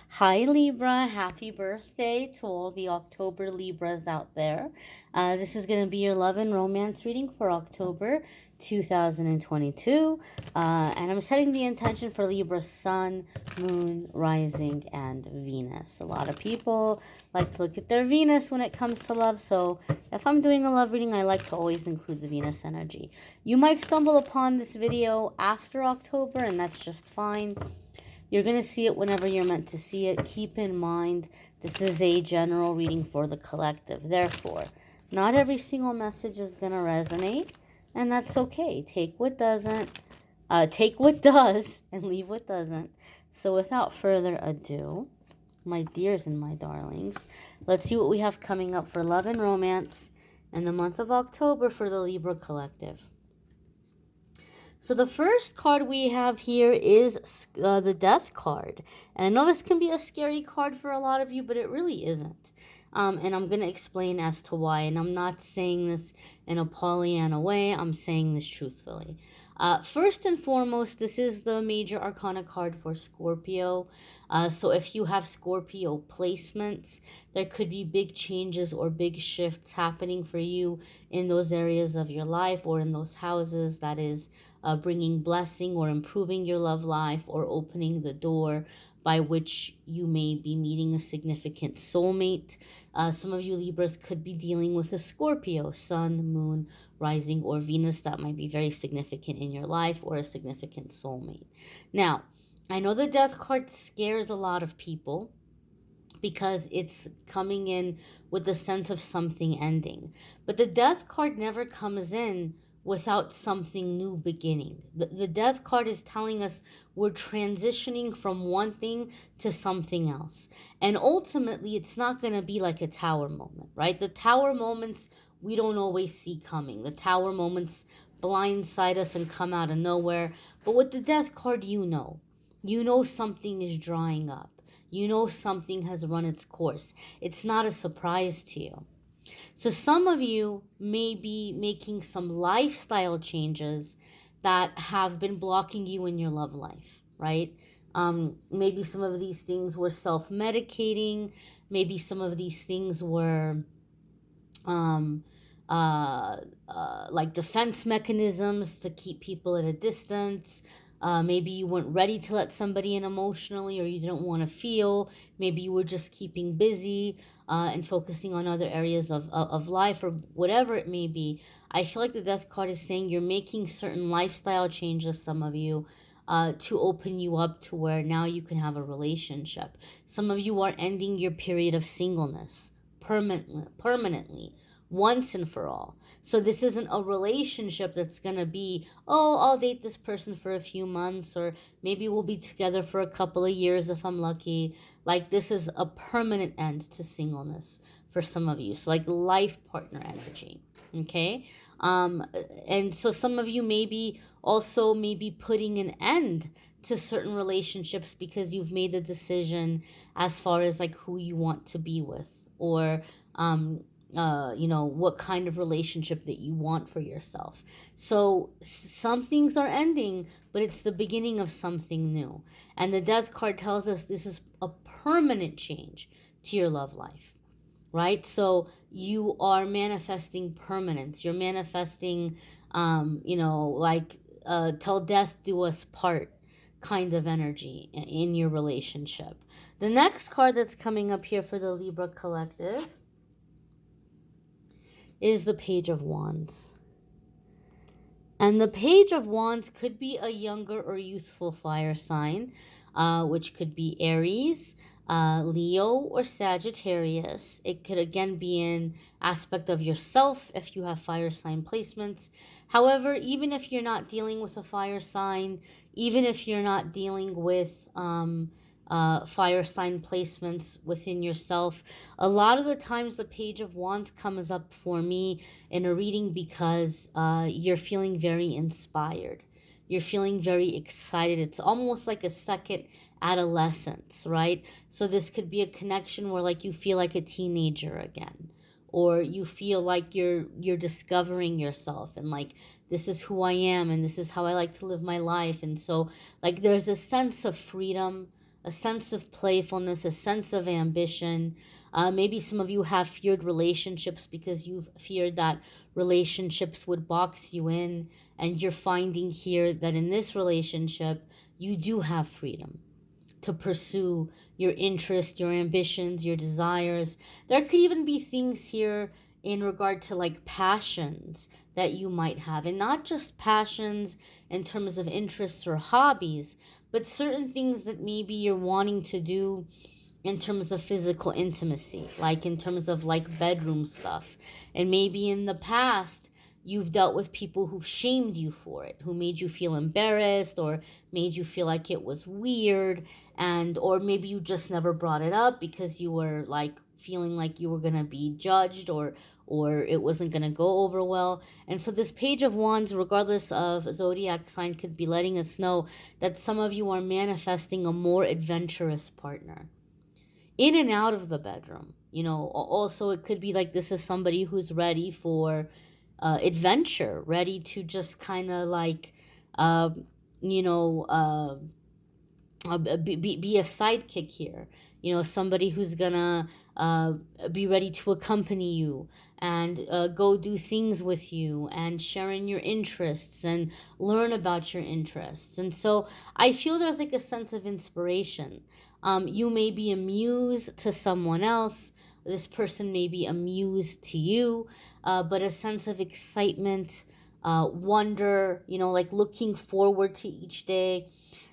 Hi Libra, happy birthday to all the October Libras out there. This is going to be your love and romance reading for October 2022. And I'm setting the intention for Libra Sun, Moon, Rising, and Venus. A lot of people like to look at their Venus when it comes to love. So if I'm doing a love reading, I like to always include the Venus energy. You might stumble upon this video after October, and that's just fine. You're going to see it whenever you're meant to see it. Keep in mind, this is a general reading for the collective. Therefore, not every single message is going to resonate, and that's okay. Take what does, and leave what doesn't. So without further ado, my dears and my darlings, let's see what we have coming up for love and romance in the month of October for the Libra collective. So the first card we have here is the Death card. And I know this can be a scary card for a lot of you, but it really isn't. And I'm going to explain as to why. And I'm not saying this in a Pollyanna way. I'm saying this truthfully. First and foremost, this is the major arcana card for Scorpio. So if you have Scorpio placements, there could be big changes or big shifts happening for you in those areas of your life or in those houses that is bringing blessing or improving your love life or opening the door by which you may be meeting a significant soulmate. Some of you Libras could be dealing with a Scorpio, Sun, Moon, Rising, or Venus that might be very significant in your life or a significant soulmate. Now, I know the Death card scares a lot of people because it's coming in with the sense of something ending. But the Death card never comes in without something new beginning. The Death card is telling us we're transitioning from one thing to something else. And ultimately, it's not going to be like a tower moment, right? The tower moments we don't always see coming. The tower moments blindside us and come out of nowhere. But with the Death card, you know something is drying up. You know something has run its course. It's not a surprise to you. So some of you may be making some lifestyle changes that have been blocking you in your love life, right? Maybe some of these things were self-medicating. Maybe some of these things were like defense mechanisms to keep people at a distance. Maybe you weren't ready to let somebody in emotionally, or you didn't want to feel. Maybe you were just keeping busy and focusing on other areas of life, or whatever it may be. I feel like the Death card is saying you're making certain lifestyle changes, some of you, to open you up to where now you can have a relationship. Some of you are ending your period of singleness permanently, once and for all. So this isn't a relationship that's going to be, oh, I'll date this person for a few months, or maybe we'll be together for a couple of years if I'm lucky. Like, this is a permanent end to singleness for some of you. So like life partner energy. Okay. And so some of you maybe also maybe putting an end to certain relationships because you've made the decision as far as like who you want to be with, or what kind of relationship that you want for yourself. So some things are ending, but it's the beginning of something new. And the Death card tells us this is a permanent change to your love life, right? So you are manifesting permanence. You're manifesting, till death do us part kind of energy in your relationship. The next card that's coming up here for the Libra collective is the Page of Wands. And the Page of Wands could be a younger or youthful fire sign, which could be Aries, Leo, or Sagittarius. It could again be an aspect of yourself if you have fire sign placements. However, even if you're not dealing with a fire sign, even if you're not dealing with fire sign placements within yourself, a lot of the times the Page of Wands comes up for me in a reading because you're feeling very inspired. You're feeling very excited. It's almost like a second adolescence, right? So this could be a connection where like you feel like a teenager again, or you feel like you're discovering yourself, and like, this is who I am and this is how I like to live my life. And so like there's a sense of freedom, a sense of playfulness, a sense of ambition. Maybe some of you have feared relationships because you've feared that relationships would box you in, and you're finding here that in this relationship, you do have freedom to pursue your interests, your ambitions, your desires. There could even be things here in regard to like passions that you might have, and not just passions in terms of interests or hobbies, but certain things that maybe you're wanting to do in terms of physical intimacy, like in terms of like bedroom stuff. And maybe in the past, you've dealt with people who've shamed you for it, who made you feel embarrassed or made you feel like it was weird. And, or maybe you just never brought it up because you were like feeling like you were going to be judged, or it wasn't going to go over well. And so this Page of Wands, regardless of zodiac sign, could be letting us know that some of you are manifesting a more adventurous partner in and out of the bedroom. You know, also it could be like this is somebody who's ready for adventure, ready to just kind of like, uh, you know, be a sidekick here. You know, somebody who's gonna be ready to accompany you and go do things with you and share in your interests and learn about your interests. And so I feel there's like a sense of inspiration. You may be a muse to someone else. This person may be a muse to you, but a sense of excitement, wonder, you know, like looking forward to each day,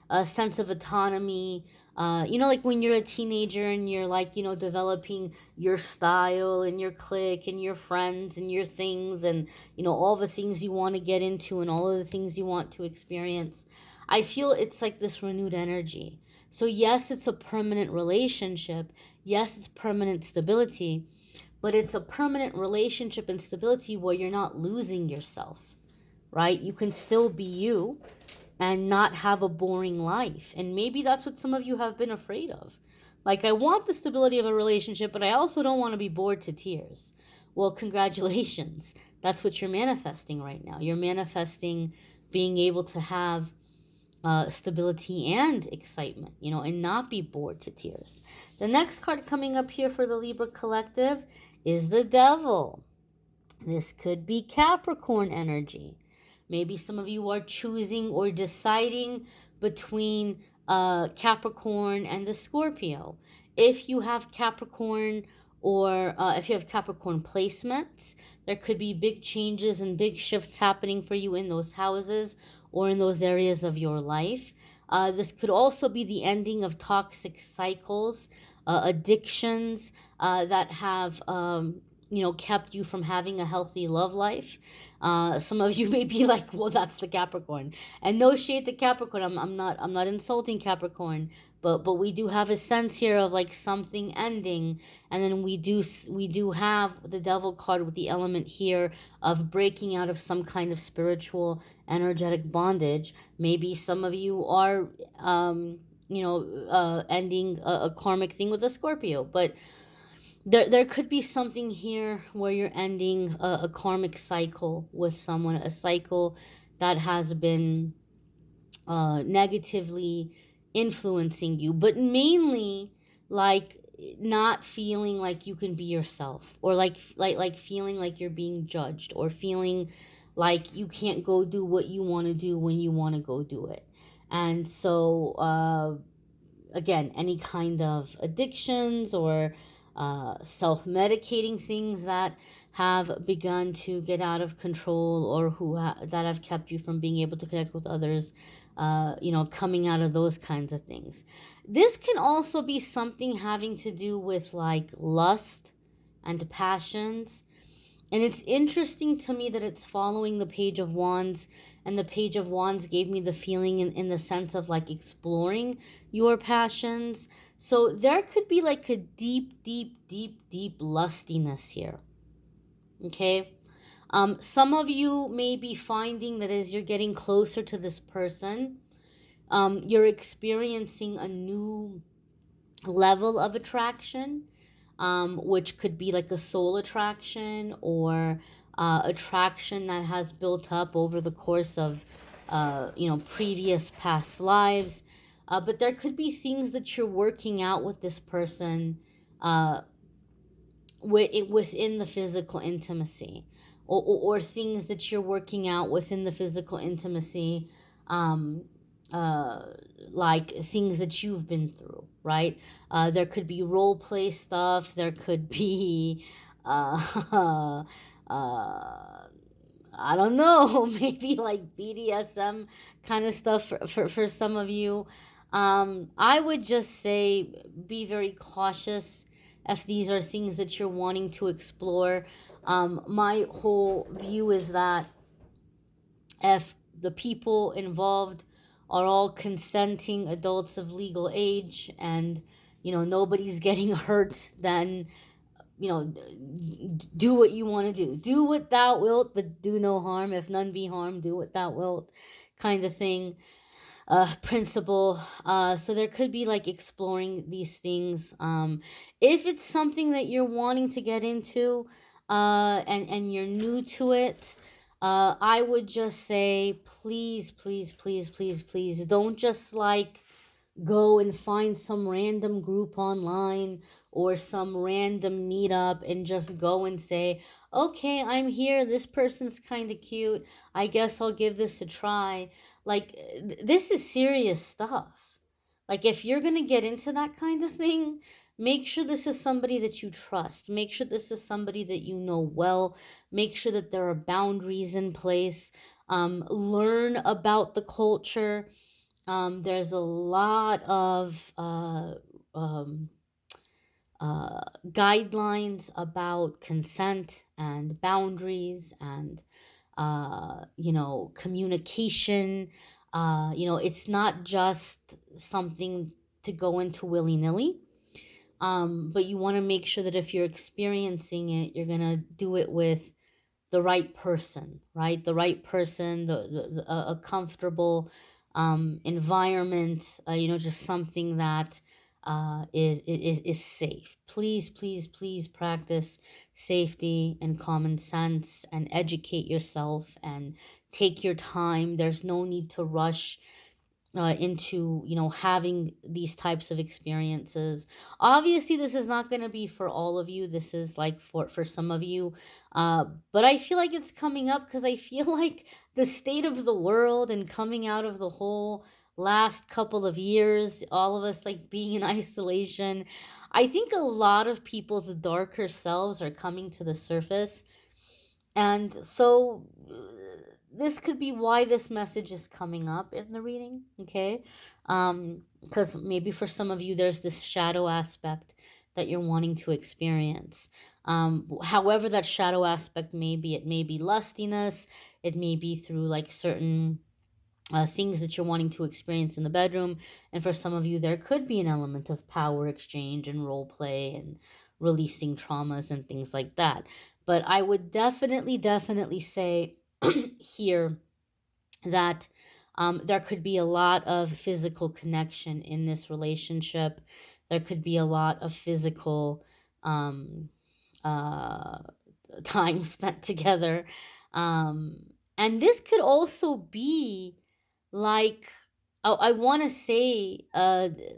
a sense of autonomy. You know, like when you're a teenager and you're like, you know, developing your style and your clique and your friends and your things and, you know, all the things you want to get into and all of the things you want to experience. I feel it's like this renewed energy. So yes, it's a permanent relationship. Yes, it's permanent stability, but it's a permanent relationship and stability where you're not losing yourself, right? You can still be you and not have a boring life. And maybe that's what some of you have been afraid of. Like, I want the stability of a relationship, but I also don't want to be bored to tears. Well, congratulations. That's what you're manifesting right now. You're manifesting being able to have stability and excitement, you know, and not be bored to tears. The next card coming up here for the Libra collective is the Devil. This could be Capricorn energy. Maybe some of you are choosing or deciding between Capricorn and the Scorpio. If you have Capricorn, or if you have Capricorn placements, there could be big changes and big shifts happening for you in those houses or in those areas of your life. This could also be the ending of toxic cycles, addictions that have you know, kept you from having a healthy love life. Some of you may be like, well, that's the Capricorn. And no shade to Capricorn. I'm not insulting Capricorn, but we do have a sense here of like something ending. And then we do have the Devil card with the element here of breaking out of some kind of spiritual energetic bondage. Maybe some of you are you know, ending a karmic thing with a Scorpio, but there could be something here where you're ending a karmic cycle with someone, a cycle that has been negatively influencing you, but mainly like not feeling like you can be yourself, or like feeling like you're being judged, or feeling like you can't go do what you want to do when you want to go do it. And so again, any kind of addictions or self-medicating things that have begun to get out of control, or that have kept you from being able to connect with others, you know, coming out of those kinds of things. This can also be something having to do with like lust and passions. And it's interesting to me that it's following the Page of Wands, and the Page of Wands gave me the feeling in the sense of like exploring your passions. So there could be like a deep, deep, deep, deep lustiness here. Okay? Some of you may be finding that as you're getting closer to this person, you're experiencing a new level of attraction, which could be like a soul attraction, or attraction that has built up over the course of you know, previous past lives. But there could be things that you're working out with this person within the physical intimacy, or things that you're working out within the physical intimacy, um, uh, like things that you've been through, right? There could be role play stuff. There could be, I don't know, maybe like BDSM kind of stuff for some of you. I would just say be very cautious if these are things that you're wanting to explore. My whole view is that if the people involved are all consenting adults of legal age, and nobody's getting hurt, then do what you want to do. Do what thou wilt, but do no harm. If none be harmed, do what thou wilt, kind of thing. Principle. So there could be like exploring these things. If it's something that you're wanting to get into, and you're new to it, I would just say, please, please, please, please, please, don't just like go and find some random group online or some random meetup and just go and say, okay, I'm here, this person's kind of cute, I guess I'll give this a try. Like, this is serious stuff. Like, if you're gonna get into that kind of thing, make sure this is somebody that you trust. Make sure this is somebody that you know well. Make sure that there are boundaries in place. Learn about the culture. There's a lot of guidelines about consent and boundaries and communication. It's not just something to go into willy-nilly. But you want to make sure that if you're experiencing it, you're gonna do it with the right person, right? The right person, a comfortable environment, just something that is safe. Please, please, please practice safety and common sense and educate yourself and take your time. There's no need to rush into having these types of experiences. Obviously this is not going to be for all of you. This is like for some of you, but I feel like it's coming up because I feel like the state of the world and coming out of the whole last couple of years, all of us like being in isolation, I think a lot of people's darker selves are coming to the surface. And so this could be why this message is coming up in the reading, okay? Because maybe for some of you, there's this shadow aspect that you're wanting to experience. However that shadow aspect may be, it may be lustiness, it may be through like certain things that you're wanting to experience in the bedroom. And for some of you, there could be an element of power exchange and role play and releasing traumas and things like that. But I would definitely say here that there could be a lot of physical connection in this relationship. There could be a lot of physical uh, time spent together. And this could also be like, I want to say,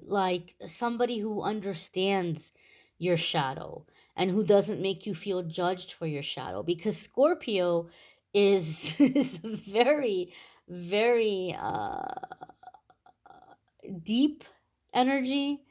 like somebody who understands your shadow and who doesn't make you feel judged for your shadow, because Scorpio is very, very deep energy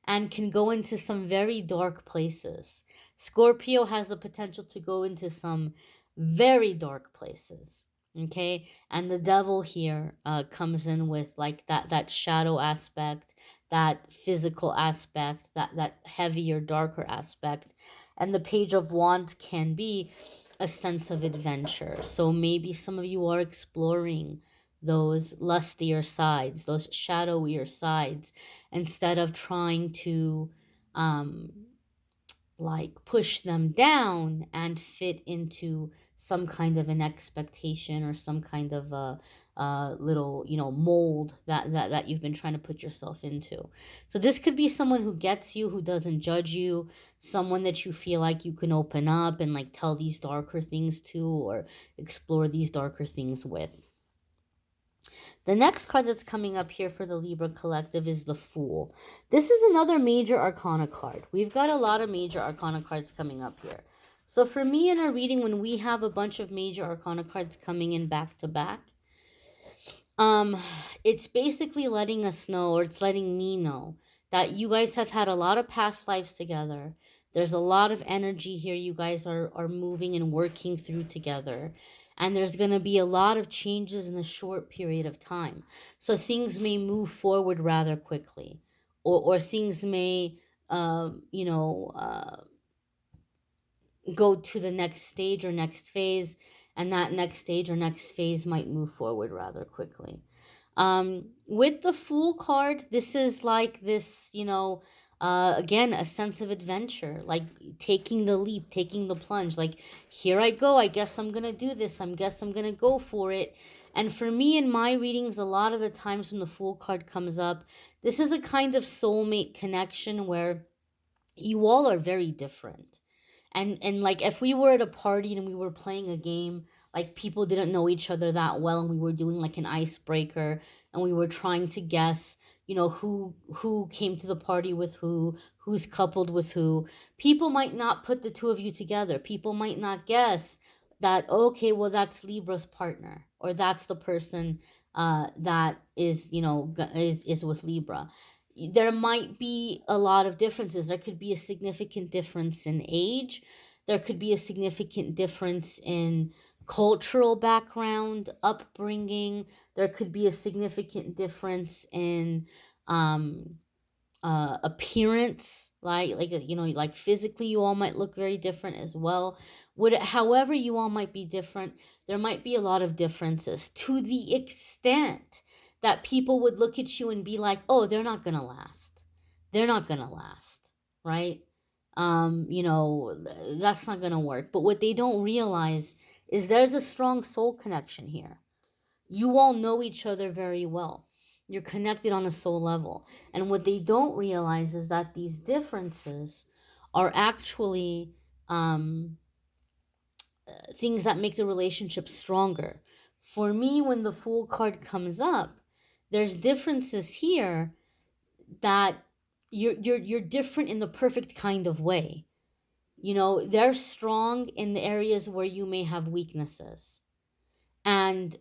and can go into some very dark places. Scorpio has the potential to go into some very dark places. Okay, and the devil here comes in with like that shadow aspect, that physical aspect, that heavier, darker aspect. And the Page of Wands can be a sense of adventure. So maybe some of you are exploring those lustier sides, those shadowier sides, instead of trying to like push them down and fit into some kind of an expectation or some kind of a little mold that you've been trying to put yourself into. So this could be someone who gets you, who doesn't judge you, someone that you feel like you can open up and like tell these darker things to or explore these darker things with. The next card that's coming up here for the Libra collective is the Fool. This is another major arcana card. We've got a lot of major arcana cards coming up here. So for me in our reading, when we have a bunch of major arcana cards coming in back to back, it's basically letting us know, or it's letting me know, that you guys have had a lot of past lives together. There's a lot of energy here you guys are moving and working through together. And there's going to be a lot of changes in a short period of time. So things may move forward rather quickly. Or things may, go to the next stage or next phase. And that next stage or next phase might move forward rather quickly. With the Fool card, this is like this, again, a sense of adventure, like taking the leap, taking the plunge, like, here I go, I guess I'm gonna do this, guess I'm gonna go for it. And for me in my readings, a lot of the times when the Fool card comes up, this is a kind of soulmate connection where you all are very different. And like, if we were at a party and we were playing a game, like people didn't know each other that well, and we were doing like an icebreaker, and we were trying to guess, who came to the party with who's coupled with who. People might not put the two of you together. People might not guess that, okay, well, that's Libra's partner, or that's the person that is, is with Libra. There might be a lot of differences. There could be a significant difference in age. There could be a significant difference in cultural background, upbringing. There could be a significant difference in appearance, like physically you all might look very different as well. However you all might be different, there might be a lot of differences, to the extent that people would look at you and be like, oh, they're not gonna last, right? That's not gonna work. But what they don't realize is there's a strong soul connection here. You all know each other very well. You're connected on a soul level. And what they don't realize is that these differences are actually things that make the relationship stronger. For me, when the Fool card comes up, there's differences here that you're different in the perfect kind of way. They're strong in the areas where you may have weaknesses, and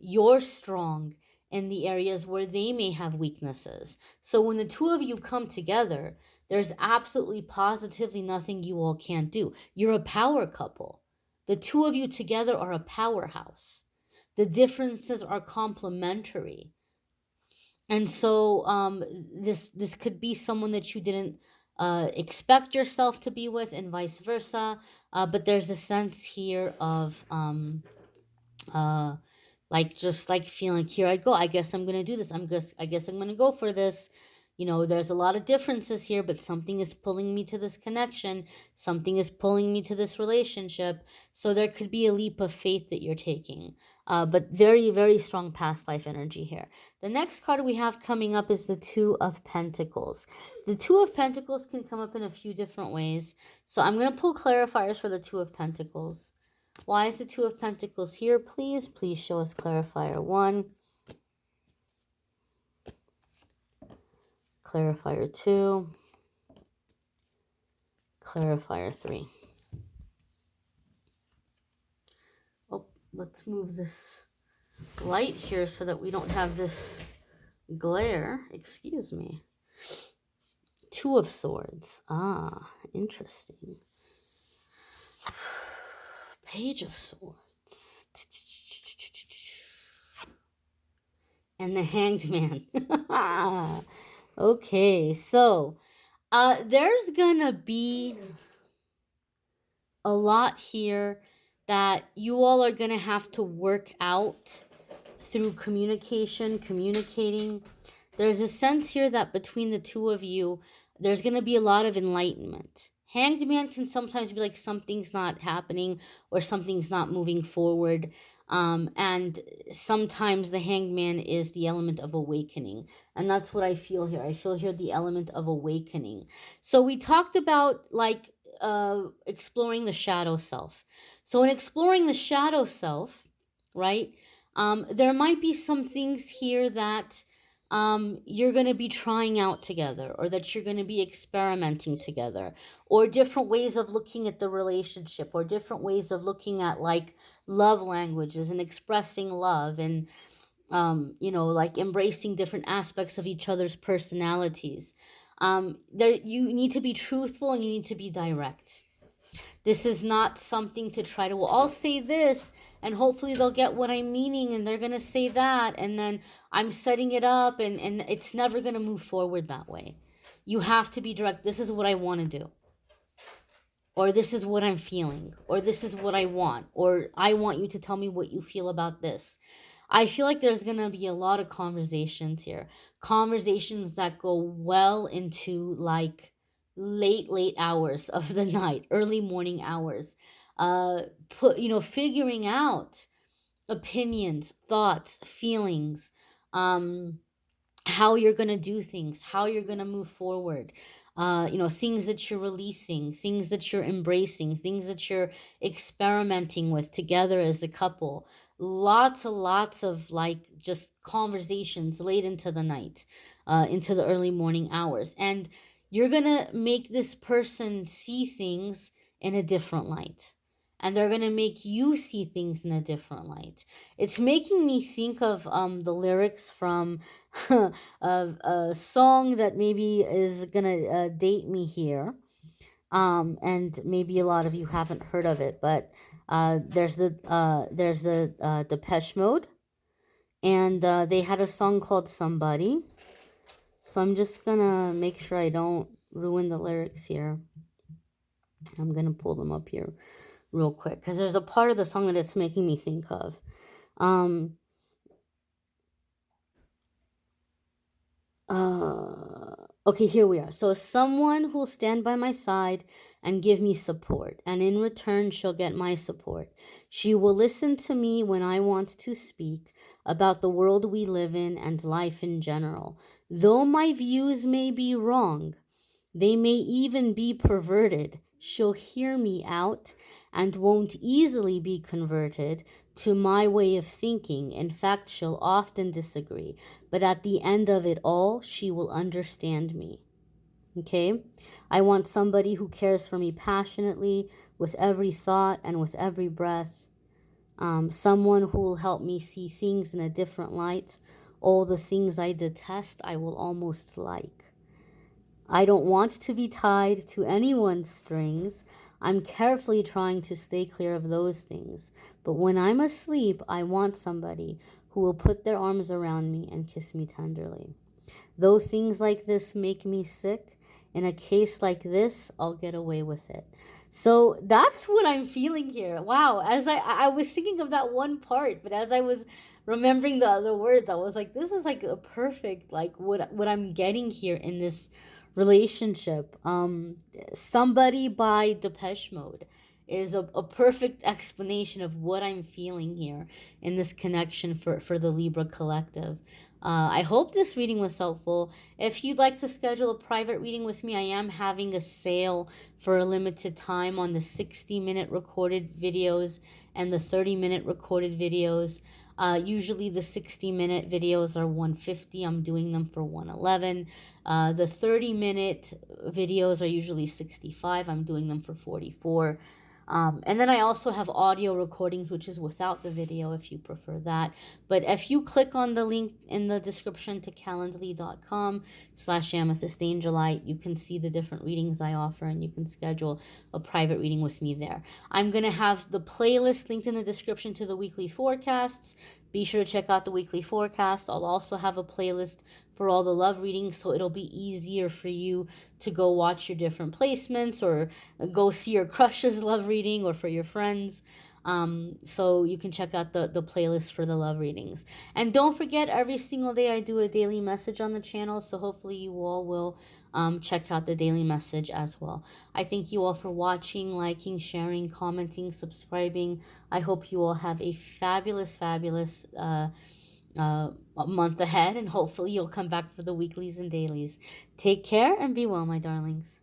you're strong in the areas where they may have weaknesses. So when the two of you come together, there's absolutely positively nothing you all can't do. You're a power couple. The two of you together are a powerhouse. The differences are complementary. And so this could be someone that you didn't expect yourself to be with, and vice versa. But there's a sense here of like, just like feeling, here I go, I guess I'm gonna do this, I guess I'm gonna go for this. There's a lot of differences here, but something is pulling me to this connection, something is pulling me to this relationship. So there could be a leap of faith that you're taking, but very, very strong past life energy here. The next card we have coming up is the Two of Pentacles. The Two of Pentacles can come up in a few different ways, so I'm going to pull clarifiers for the Two of Pentacles. Why is the Two of Pentacles here? Please show us clarifier 1. Clarifier 2. Clarifier 3. Oh, let's move this light here so that we don't have this glare. Excuse me. Two of Swords. Ah, interesting. Page of Swords. And the Hanged Man. Okay, so there's gonna be a lot here that you all are gonna have to work out through communicating. There's a sense here that between the two of you, there's gonna be a lot of enlightenment. Hanged Man can sometimes be like something's not happening or something's not moving forward. And sometimes the Hanged Man is the element of awakening. And that's what I feel here. I feel here the element of awakening. So we talked about like exploring the shadow self. So in exploring the shadow self, right? There might be some things here that you're going to be trying out together, or that you're going to be experimenting together, or different ways of looking at the relationship, or different ways of looking at like love languages and expressing love, and like embracing different aspects of each other's personalities. There, you need to be truthful and you need to be direct. This is not something to try to, well, I'll say this and hopefully they'll get what I'm meaning and they're going to say that. And then I'm setting it up, and it's never going to move forward that way. You have to be direct. This is what I want to do. Or this is what I'm feeling. Or this is what I want. Or I want you to tell me what you feel about this. I feel like there's going to be a lot of conversations here. Conversations that go well into like late hours of the night, early morning hours. Figuring out opinions, thoughts, feelings, how you're going to do things, how you're going to move forward. Things that you're releasing, things that you're embracing, things that you're experimenting with together as a couple. Lots of like just conversations late into the night, into the early morning hours. And you're going to make this person see things in a different light. And they're going to make you see things in a different light. It's making me think of the lyrics from a song that maybe is gonna date me here, and maybe a lot of you haven't heard of it, but there's the Depeche Mode, and they had a song called Somebody. So I'm just gonna make sure I don't ruin the lyrics here. I'm gonna pull them up here real quick because there's a part of the song that it's making me think of. Okay, here we are. So someone who'll stand by my side and give me support, and in return she'll get my support. She will listen to me when I want to speak about the world we live in and life in general. Though my views may be wrong, they may even be perverted, she'll hear me out and won't easily be converted to my way of thinking. In fact, she'll often disagree, but at the end of it all, she will understand me. Okay? I want somebody who cares for me passionately, with every thought and with every breath. Someone who will help me see things in a different light. All the things I detest, I will almost like. I don't want to be tied to anyone's strings. I'm carefully trying to stay clear of those things. But when I'm asleep, I want somebody who will put their arms around me and kiss me tenderly. Though things like this make me sick, in a case like this, I'll get away with it. So that's what I'm feeling here. Wow, as I was thinking of that one part, but as I was remembering the other words, I was like, this is like a perfect, like what I'm getting here in this relationship. Somebody by Depeche Mode is a perfect explanation of what I'm feeling here in this connection for the Libra collective. I hope this reading was helpful. If you'd like to schedule a private reading with me, I am having a sale for a limited time on the 60-minute recorded videos and the 30-minute recorded videos. Usually the 60-minute videos are $150. I'm doing them for $111. The 30-minute videos are usually $65. I'm doing them for $44. And then I also have audio recordings, which is without the video if you prefer that. But if you click on the link in the description to calendly.com/amethystangelite, you can see the different readings I offer, and you can schedule a private reading with me there. I'm going to have the playlist linked in the description to the weekly forecasts. Be sure to check out the weekly forecast. I'll also have a playlist for all the love readings, so it'll be easier for you to go watch your different placements or go see your crush's love reading or for your friends. So you can check out the playlist for the love readings. And don't forget, every single day I do a daily message on the channel, so hopefully you all will check out the daily message as well. I thank you all for watching, liking, sharing, commenting, subscribing. I hope you all have a fabulous month ahead, and hopefully you'll come back for the weeklies and dailies. Take care and be well, my darlings.